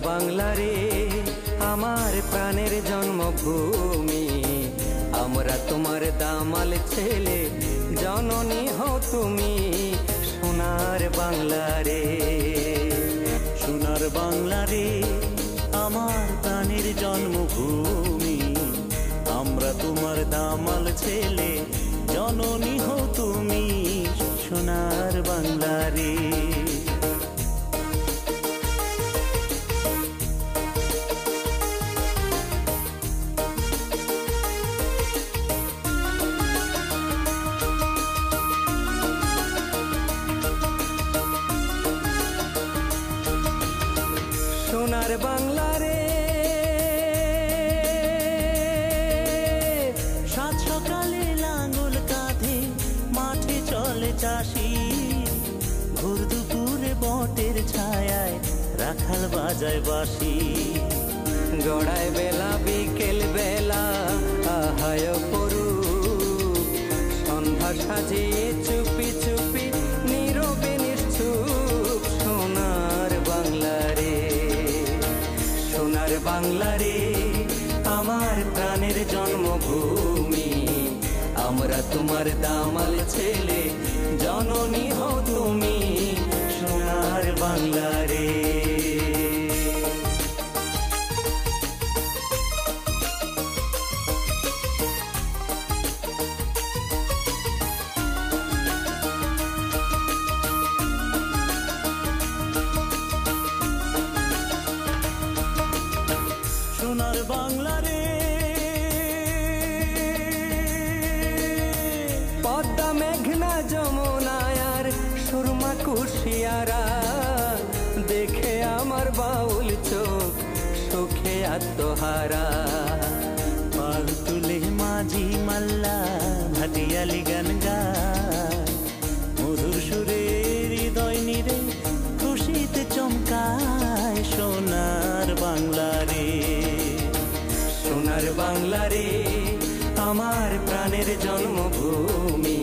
বাংলা রে আমার প্রাণের জন্মভূমি, আমরা তোমার দামাল ছেলে, জননী হও তুমি সোনার বাংলা রে। সোনার বাংলা রে আমার প্রাণের জন্মভূমি, আমরা তোমার দামাল ছেলে, জননী হও তুমি সোনার বাংলা রে। সোনার বাংলা রে সাত সকালে লাঙ্গল কাঁধে মাঠে চলে চাষি, ভোর দুপুরে বটের ছায়ায় রাখাল বাজায় বাঁশি। গড়ায় বেলা বিকেল বেলা আহায় পড়ু, সন্ধ্যা সাজিয়ে চুপি চুপি নীরবে নিশ্চুপ সোনার বাংলা রে। সোনার বাংলা রে আমার প্রাণের জন্মভূমি, আমরা তোমার দামাল ছেলে, জননী হও তুমি সোনার বাংলা রে। সোনার বাংলা রে পদ্মা মেঘনা যমুনায় আর সুরমা কুশিয়ারা, দেখে আমার বাউল চোখ সুখে আত্মহারা। পাল তুলে মাঝি মাল্লা ভাটিয়ালি গান গায়, মধুর সুরে হৃদয় নিরে খুশিতে চমকায় সোনার বাংলা রে। সোনার বাংলা রে আমার প্রাণের জন্মভূমি,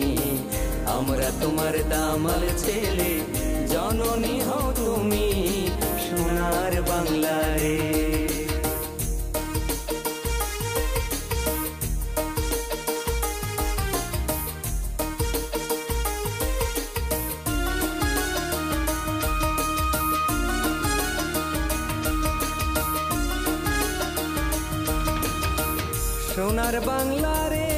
আমরা তোমার দামাল ছেলে, জননী হও তুমি সোনার বাংলা রে। সোনার বাংলা রে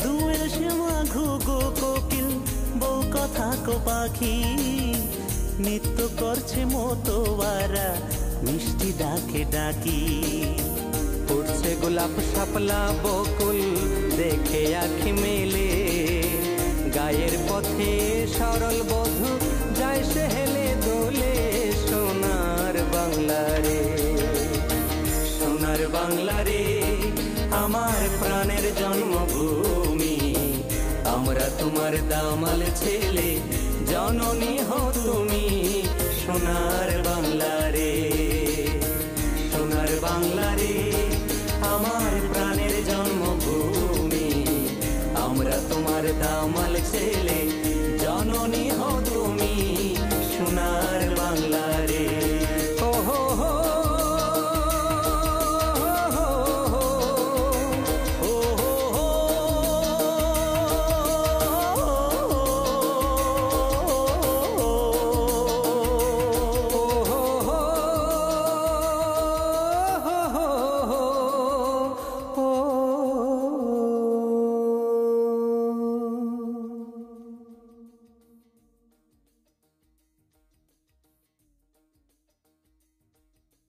দুয়ের শ্যামা ঘুঘু কোকিল বউ কথা কো পাখি, নৃত্য করছে মতোয়ারা মিষ্টি ডাকে ডাকি। ফুটছে গোলাপ শাপলা বকুল দেখে আখি মেলে, গায়ের পথে সরল বধূ যায় সে হেলে দোলে সোনার বাংলা রে। সোনার বাংলা রে আমার প্রাণের জন্মভূমি, আমরা তোমার দামাল ছেলে, জননী হও তুমি সোনার বাংলা রে। সোনার বাংলা রে আমার প্রাণের জন্মভূমি, আমরা তোমার দামাল ছেলে, জননী হও তুমি সোনার বাংলা